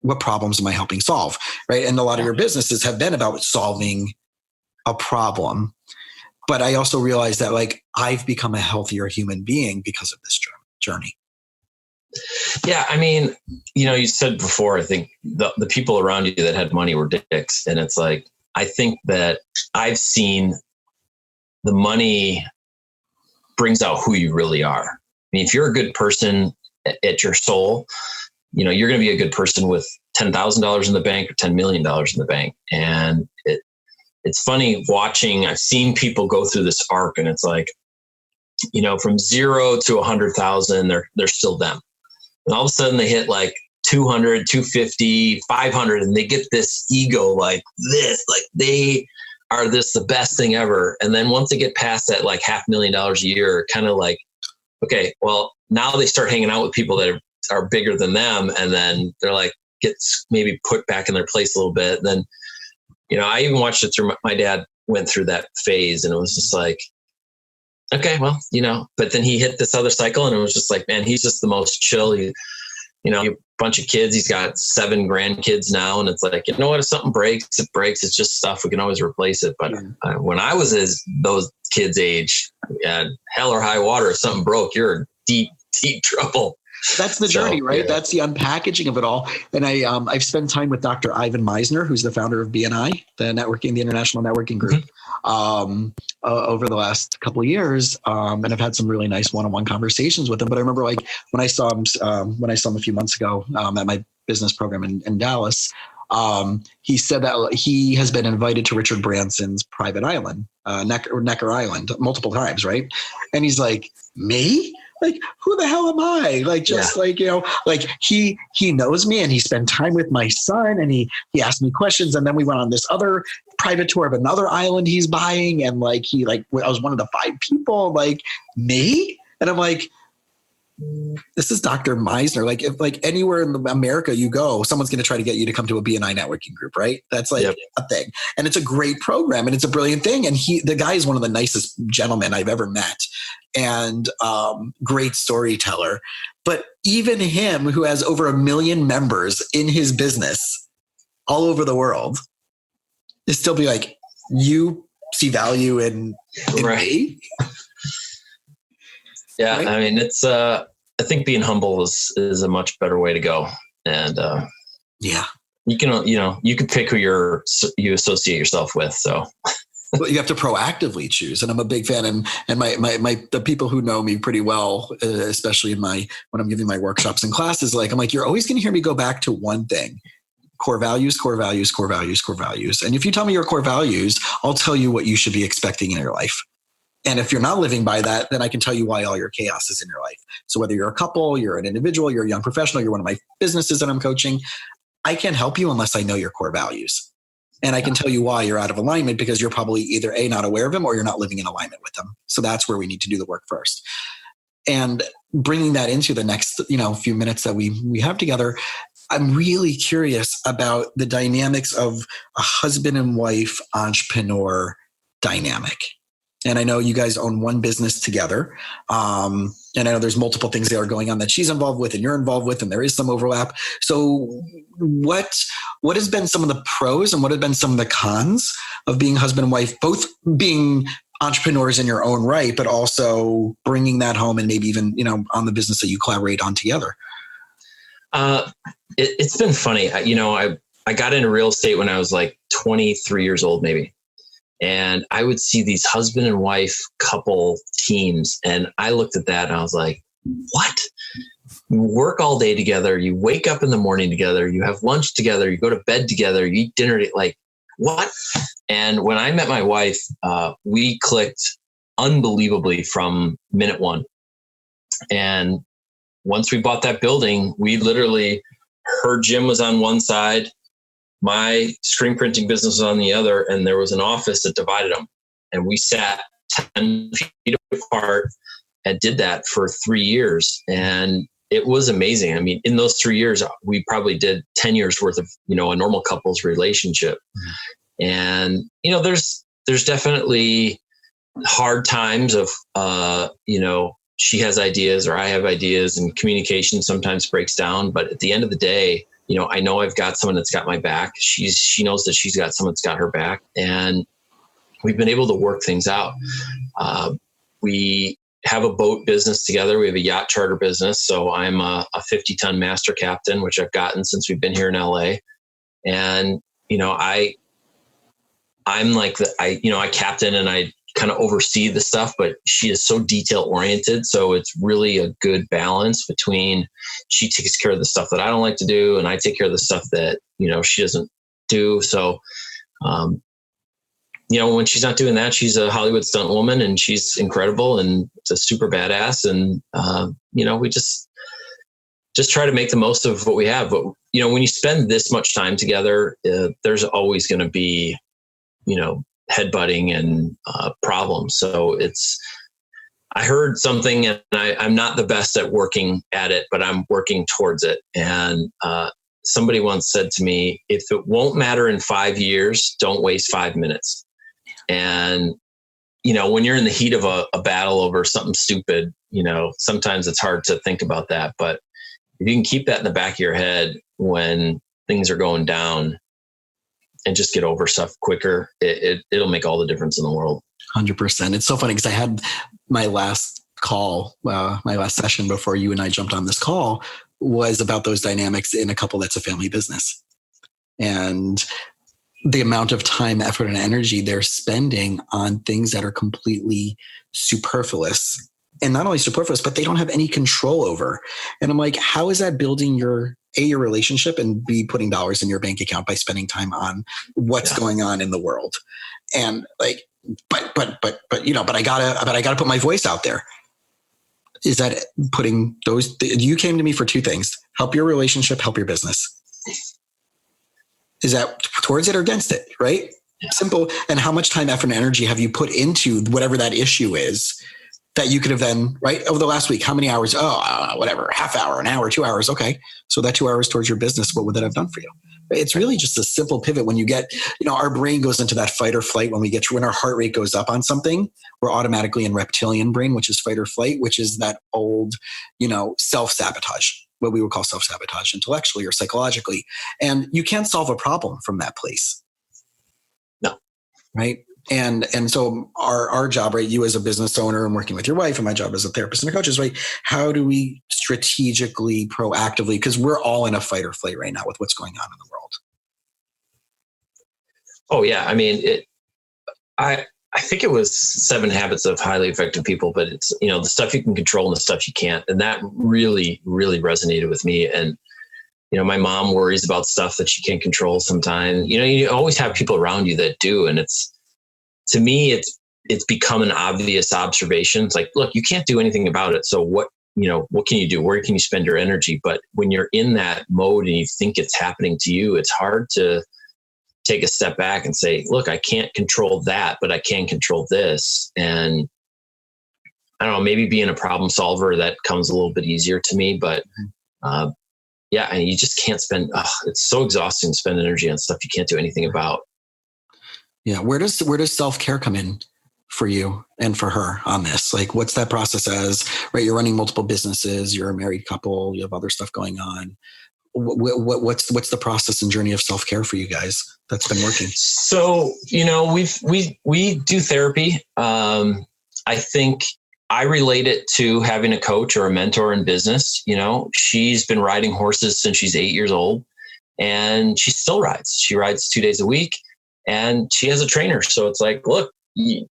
What problems am I helping solve? Right. And a lot of your businesses have been about solving a problem. But I also realized that like I've become a healthier human being because of this journey. Yeah. I mean, you said before, I think the people around you that had money were dicks. And it's like, I think that I've seen the money brings out who you really are. I mean, if you're a good person at your soul, you're going to be a good person with $10,000 in the bank or $10 million in the bank. And it's funny watching, I've seen people go through this arc, and it's like, from 0 to 100,000, they're still them. And all of a sudden they hit like 200, 250, 500, and they get this ego like this, like they are the best thing ever. And then once they get past that, like $500,000 a year, kind of like, okay, well, now they start hanging out with people that are bigger than them. And then they're like, gets maybe put back in their place a little bit. And then, I even watched it through my dad went through that phase, and it was just like, okay, well, but then he hit this other cycle, and it was just like, man, he's just the most chill. A bunch of kids, he's got 7 grandkids now. And it's like, what, if something breaks, it breaks. It's just stuff. We can always replace it. But when I was those kids' age, hell or high water, if something broke, you're in deep, deep trouble. That's the journey, right? Yeah. That's the unpackaging of it all. And I've spent time with Dr. Ivan Meisner, who's the founder of BNI, the International Networking Group, over the last couple of years. And I've had some really nice one-on-one conversations with him. But I remember like when I saw him a few months ago at my business program in Dallas, he said that he has been invited to Richard Branson's private island, Necker Island, multiple times, right? And he's like, me? Like, who the hell am I? Like, just like, like he knows me, and he spent time with my son, and he asked me questions. And then we went on this other private tour of another island he's buying. And like, I was one of the 5 people, like me. And I'm like, this is Dr. Meisner. Like, if like anywhere in America you go, someone's going to try to get you to come to a BNI networking group, right? That's like a thing. And it's a great program, and it's a brilliant thing. And the guy is one of the nicest gentlemen I've ever met, and great storyteller. But even him, who has over 1 million members in his business all over the world, is still be like, you see value in me? Yeah. Right? I mean, it's, I think being humble is a much better way to go. And, you can, you can pick who you associate yourself with. So well, you have to proactively choose. And I'm a big fan. And the people who know me pretty well, especially when I'm giving my workshops and classes, I'm like, you're always going to hear me go back to one thing: core values, core values, core values, core values. And if you tell me your core values, I'll tell you what you should be expecting in your life. And if you're not living by that, then I can tell you why all your chaos is in your life. So whether you're a couple, you're an individual, you're a young professional, you're one of my businesses that I'm coaching, I can't help you unless I know your core values. And I can tell you why you're out of alignment, because you're probably either A, not aware of them, or you're not living in alignment with them. So that's where we need to do the work first. And bringing that into the next, few minutes that we have together, I'm really curious about the dynamics of a husband and wife entrepreneur dynamic. And I know you guys own one business together. And I know there's multiple things that are going on that she's involved with and you're involved with, and there is some overlap. So what has been some of the pros and what have been some of the cons of being husband and wife, both being entrepreneurs in your own right, but also bringing that home and maybe even, on the business that you collaborate on together? It's been funny. I got into real estate when I was like 23 years old, maybe. And I would see these husband and wife couple teams. And I looked at that and I was like, what? You work all day together. You wake up in the morning together. You have lunch together. You go to bed together. You eat dinner. Like, what? And when I met my wife, we clicked unbelievably from minute one. And once we bought that building, we literally, her gym was on one side, my screen printing business was on the other, and there was an office that divided them. And we sat 10 feet apart and did that for 3 years. And it was amazing. I mean, in those 3 years, we probably did 10 years worth of, a normal couple's relationship. Mm-hmm. And, there's definitely hard times of, she has ideas or I have ideas, and communication sometimes breaks down. But at the end of the day, I know I've got someone that's got my back. She knows that she's got someone that's got her back, and we've been able to work things out. We have a boat business together. We have a yacht charter business. So I'm a 50-ton master captain, which I've gotten since we've been here in LA. And, I'm like I captain and I kind of oversee the stuff, but she is so detail oriented. So it's really a good balance between she takes care of the stuff that I don't like to do, and I take care of the stuff that, she doesn't do. So, when she's not doing that, she's a Hollywood stunt woman, and she's incredible and it's a super badass. And, we just try to make the most of what we have. But, when you spend this much time together, there's always going to be, headbutting and problems. So I heard something, and I'm not the best at working at it, but I'm working towards it. And somebody once said to me, if it won't matter in 5 years, don't waste 5 minutes. And, when you're in the heat of a battle over something stupid, sometimes it's hard to think about that. But if you can keep that in the back of your head when things are going down and just get over stuff quicker, it'll make all the difference in the world. 100%. It's so funny because I had my last call, my last session before you and I jumped on this call was about those dynamics in a couple that's a family business. And the amount of time, effort, and energy they're spending on things that are completely superfluous. And not only superfluous, but they don't have any control over. And I'm like, how is that building your relationship, and B, putting dollars in your bank account by spending time on what's going on in the world? And like, but I gotta put my voice out there. Is that putting those, you came to me for two things: help your relationship, help your business. Is that towards it or against it? Right? Yeah. Simple. And how much time, effort, and energy have you put into whatever that issue is that you could have then, right? Over the last week, how many hours? Whatever, half hour, an hour, 2 hours. Okay. So that 2 hours towards your business, what would that have done for you? It's really just a simple pivot. When you get, our brain goes into that fight or flight. When our heart rate goes up on something, we're automatically in reptilian brain, which is fight or flight, which is that old, self-sabotage, what we would call self-sabotage intellectually or psychologically. And you can't solve a problem from that place. No. Right. And so our job, right, you as a business owner and working with your wife, and my job as a therapist and a coach is, right, how do we strategically, proactively, because we're all in a fight or flight right now with what's going on in the world. Oh yeah. I mean, I think it was 7 Habits of Highly Effective People, but it's, the stuff you can control and the stuff you can't. And that really, really resonated with me. And, my mom worries about stuff that she can't control sometimes. You always have people around you that do. And to me, it's become an obvious observation. It's like, look, you can't do anything about it. So what can you do? Where can you spend your energy? But when you're in that mode and you think it's happening to you, it's hard to take a step back and say, look, I can't control that, but I can control this. And I don't know, maybe being a problem solver, that comes a little bit easier to me, but yeah, and you just can't spend, it's so exhausting to spend energy on stuff you can't do anything about. Yeah. Where does self-care come in for you and for her on this? Like, what's that process as, right? You're running multiple businesses, you're a married couple, you have other stuff going on. What's the process and journey of self-care for you guys that's been working? So, we do therapy. I think I relate it to having a coach or a mentor in business. She's been riding horses since she's 8 years old, and she still rides. She rides 2 days a week. And she has a trainer. So it's like, look, you've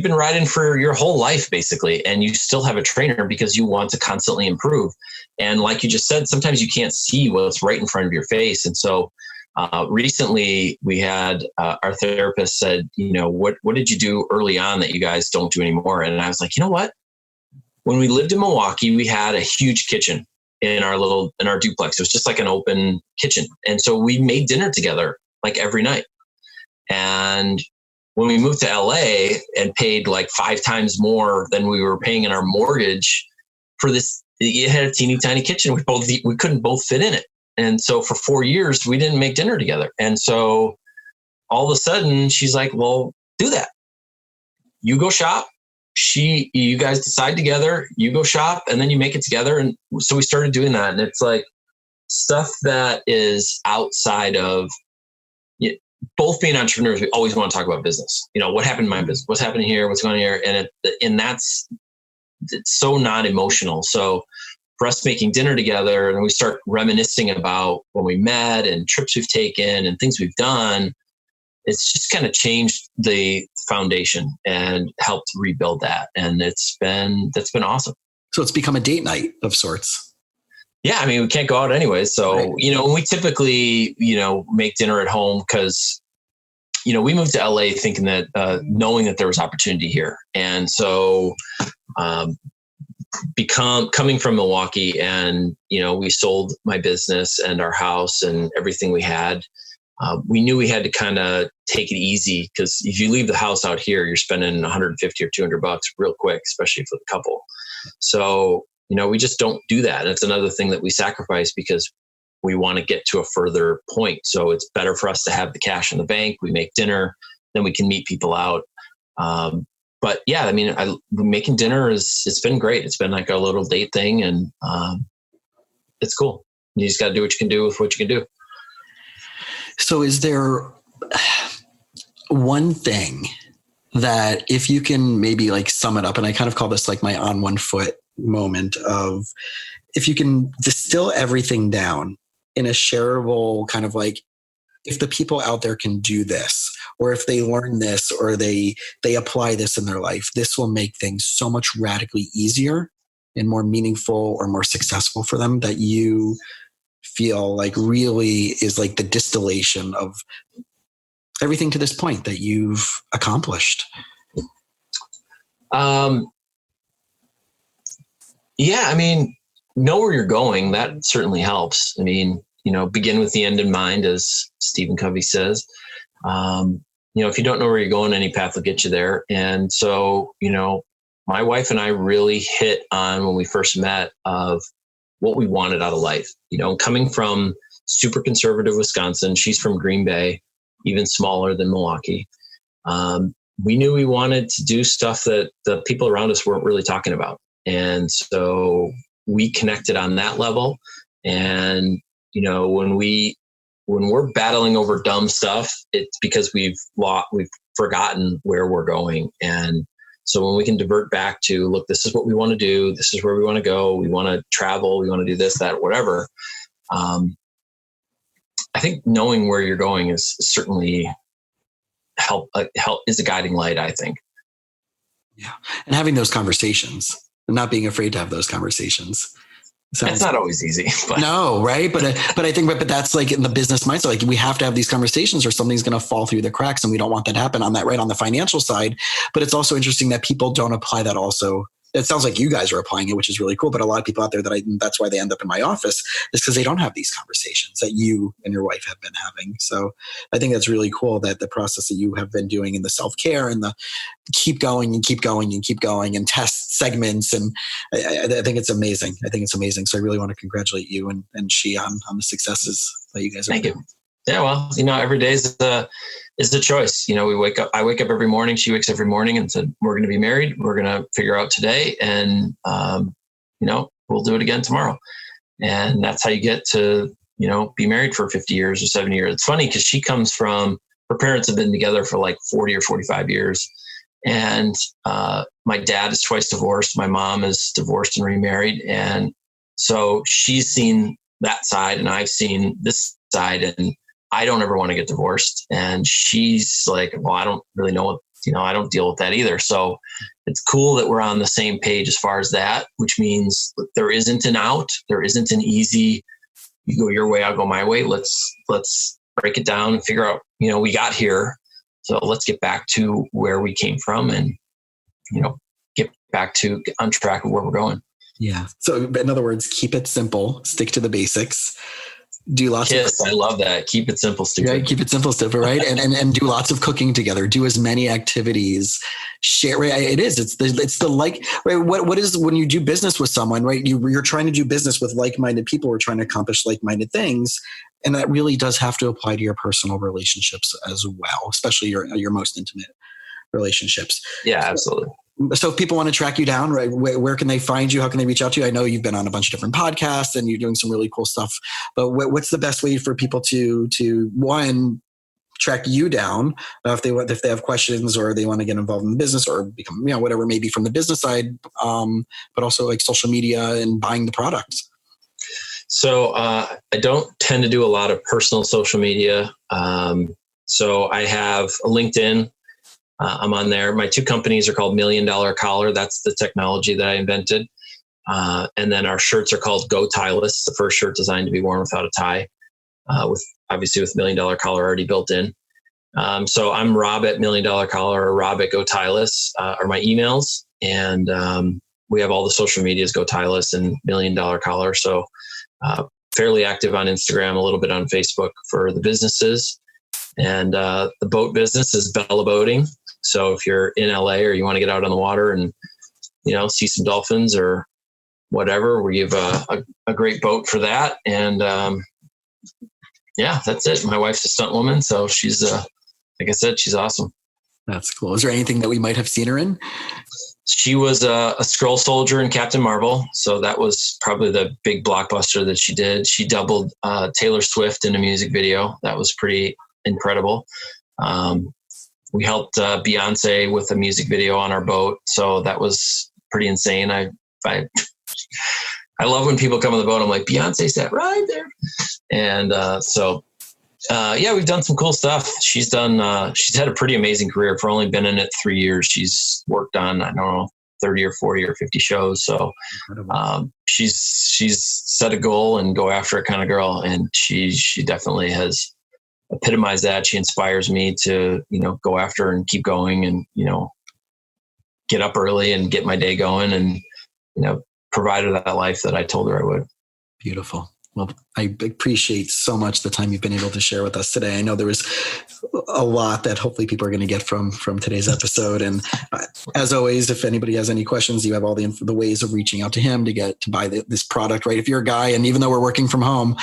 been riding for your whole life, basically, and you still have a trainer because you want to constantly improve. And like you just said, sometimes you can't see what's right in front of your face. And so recently we had our therapist said, what did you do early on that you guys don't do anymore? And I was like, you know what? When we lived in Milwaukee, we had a huge kitchen in our duplex. It was just like an open kitchen. And so we made dinner together like every night. And when we moved to LA and paid like 5 times more than we were paying in our mortgage for this, it had a teeny tiny kitchen. We couldn't both fit in it. And so for 4 years, we didn't make dinner together. And so all of a sudden she's like, well, do that. you go shop, you guys decide together, you go shop, and then you make it together. And so we started doing that. And it's like stuff that is outside of both being entrepreneurs. We always want to talk about business. What happened in my business? What's happening here? What's going on here? And it's so non-emotional. So for us making dinner together, and we start reminiscing about when we met and trips we've taken and things we've done, it's just kind of changed the foundation and helped rebuild that. And that's been awesome. So it's become a date night of sorts. Yeah. I mean, we can't go out anyway. So, right. We typically, make dinner at home because, we moved to LA thinking that, knowing that there was opportunity here. And so, coming from Milwaukee and, we sold my business and our house and everything we had. We knew we had to kind of take it easy because if you leave the house out here, you're spending $150 or $200 real quick, especially for the couple. So, we just don't do that. And it's another thing that we sacrifice because we want to get to a further point. So it's better for us to have the cash in the bank. We make dinner, then we can meet people out. But yeah, I mean, making dinner it's been great. It's been like a little date thing, and it's cool. You just got to do what you can do with what you can do. So is there one thing that if you can maybe like sum it up, and I kind of call this like my on one foot moment of if you can distill everything down in a shareable kind of like, if the people out there can do this, or if they learn this, or they apply this in their life, this will make things so much radically easier and more meaningful or more successful for them, that you feel like really is like the distillation of everything to this point that you've accomplished? Yeah, I mean, know where you're going. That certainly helps. I mean, begin with the end in mind, as Stephen Covey says. If you don't know where you're going, any path will get you there. And so, my wife and I really hit on when we first met of what we wanted out of life. Coming from super conservative Wisconsin, she's from Green Bay, even smaller than Milwaukee. We knew we wanted to do stuff that the people around us weren't really talking about. And so we connected on that level. And, when we're battling over dumb stuff, it's because we've forgotten where we're going. And so when we can divert back to, look, this is what we want to do. This is where we want to go. We want to travel. We want to do this, that, whatever. I think knowing where you're going is certainly help is a guiding light, I think. Yeah. And having those conversations and not being afraid to have those conversations. It's not always easy. But. No, right? But I think, but that's like in the business mindset, like we have to have these conversations or something's going to fall through the cracks, and we don't want that to happen on the financial side. But it's also interesting that people don't apply that also. It sounds like you guys are applying it, which is really cool. But a lot of people out there that's why they end up in my office, is because they don't have these conversations that you and your wife have been having. So I think that's really cool that the process that you have been doing in the self-care and the keep going and keep going and keep going and test segments. And I think it's amazing. So I really want to congratulate you and she on the successes that you guys are doing. Thank you. Yeah, well, every day is the choice. I wake up every morning. She wakes every morning and said, we're going to be married. We're going to figure out today. And, we'll do it again tomorrow. And that's how you get to, be married for 50 years or 70 years. It's funny because her parents have been together for like 40 or 45 years. And my dad is twice divorced. My mom is divorced and remarried. And so she's seen that side and I've seen this side, and I don't ever want to get divorced. And she's like, well, I don't really know what, I don't deal with that either. So it's cool that we're on the same page as far as that, which means there isn't an out. There isn't an easy, you go your way, I'll go my way. Let's break it down and figure out, we got here. So let's get back to where we came from and, get back on track of where we're going. Yeah. So in other words, keep it simple, stick to the basics. Do lots I love that. Keep it simple, stupid. Right? Keep it simple, stupid, right? and do lots of cooking together. Do as many activities. Share, right? It's the like, right? What is when you do business with someone, right? You're trying to do business with like-minded people who are trying to accomplish like-minded things. And that really does have to apply to your personal relationships as well, especially your most intimate relationships. Yeah, absolutely. So if people want to track you down, right, where can they find you? How can they reach out to you? I know you've been on a bunch of different podcasts and you're doing some really cool stuff, but what's the best way for people to one, track you down if they have questions or they want to get involved in the business or become, whatever, maybe from the business side, but also like social media and buying the products? So I don't tend to do a lot of personal social media. So I have a LinkedIn. I'm on there. My two companies are called $1 Million Collar. That's the technology that I invented. And then our shirts are called Go Tieless, the first shirt designed to be worn without a tie, with $1 Million Collar already built in. So I'm Rob at $1 Million Collar or Rob at Go Tieless are my emails. And we have all the social medias, Go Tieless and $1 Million Collar. So fairly active on Instagram, a little bit on Facebook for the businesses. And the boat business is Bella Boating. So if you're in LA or you want to get out on the water and, see some dolphins or whatever, we have a great boat for that. And that's it. My wife's a stunt woman. So she's, like I said, she's awesome. That's cool. Is there anything that we might have seen her in? She was a Skrull soldier in Captain Marvel. So that was probably the big blockbuster that she did. She doubled Taylor Swift in a music video. That was pretty incredible. We helped Beyonce with a music video on our boat. So that was pretty insane. I love when people come on the boat. I'm like, Beyonce sat right there. And we've done some cool stuff. She's had a pretty amazing career. For only been in it 3 years. She's worked on, 30 or 40 or 50 shows. So she's set a goal and go after it kind of girl. And she definitely has epitomized that. She inspires me to, go after and keep going and, get up early and get my day going and, provide her that life that I told her I would. Beautiful. Well, I appreciate so much the time you've been able to share with us today. I know there was a lot that hopefully people are going to get from today's episode. And as always, if anybody has any questions, you have all the ways of reaching out to him to buy this product, right? If you're a guy, and even though we're working from home,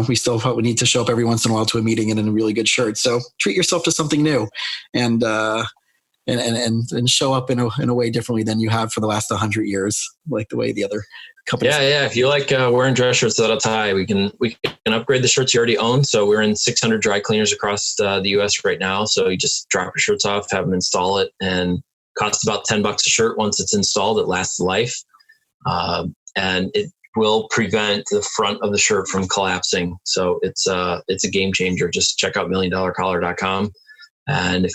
we still need to show up every once in a while to a meeting and in a really good shirt. So treat yourself to something new and show up in a way differently than you have for the last 100 years, like the way the other companies. Yeah. If you like wearing dress shirts without a tie, we can upgrade the shirts you already own. So we're in 600 dry cleaners across the U.S. right now. So you just drop your shirts off, have them install it, and costs about $10 a shirt. Once it's installed, it lasts life, and it will prevent the front of the shirt from collapsing. So it's a game changer. Just check out $1millioncollar.com, and if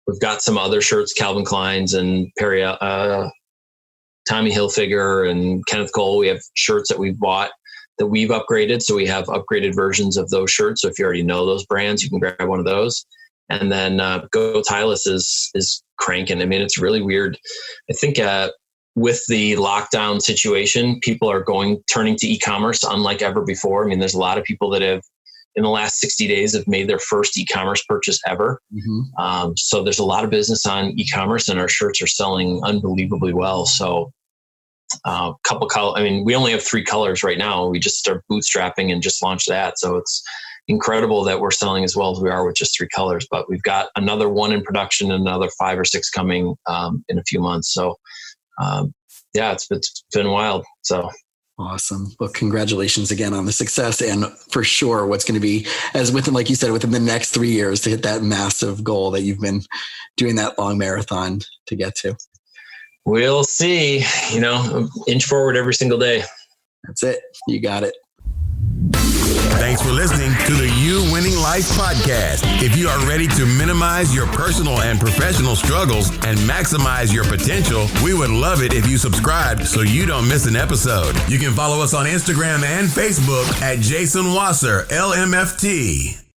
we've got some other shirts, Calvin Klein's and Perry, Tommy Hilfiger and Kenneth Cole. We have shirts that we've bought that we've upgraded. So we have upgraded versions of those shirts. So if you already know those brands, you can grab one of those. And then Go Tieless is cranking. I mean, it's really weird. I think with the lockdown situation, people are turning to e-commerce unlike ever before. I mean, there's a lot of people that have, in the last 60 days, have made their first e-commerce purchase ever. Mm-hmm. So there's a lot of business on e-commerce, and our shirts are selling unbelievably well. So couple color. I mean, we only have 3 colors right now. We just start bootstrapping and just launched that. So it's incredible that we're selling as well as we are with just 3 colors. But we've got another 1 in production and another 5 or 6 coming in a few months. So it's been wild. So. Awesome. Well, congratulations again on the success, and for sure what's going to be like you said, within the next 3 years to hit that massive goal that you've been doing that long marathon to get to. We'll see, inch forward every single day. That's it. You got it. Thanks for listening to the You Winning Life podcast. If you are ready to minimize your personal and professional struggles and maximize your potential, we would love it if you subscribe so you don't miss an episode. You can follow us on Instagram and Facebook at Jason Wasser, LMFT.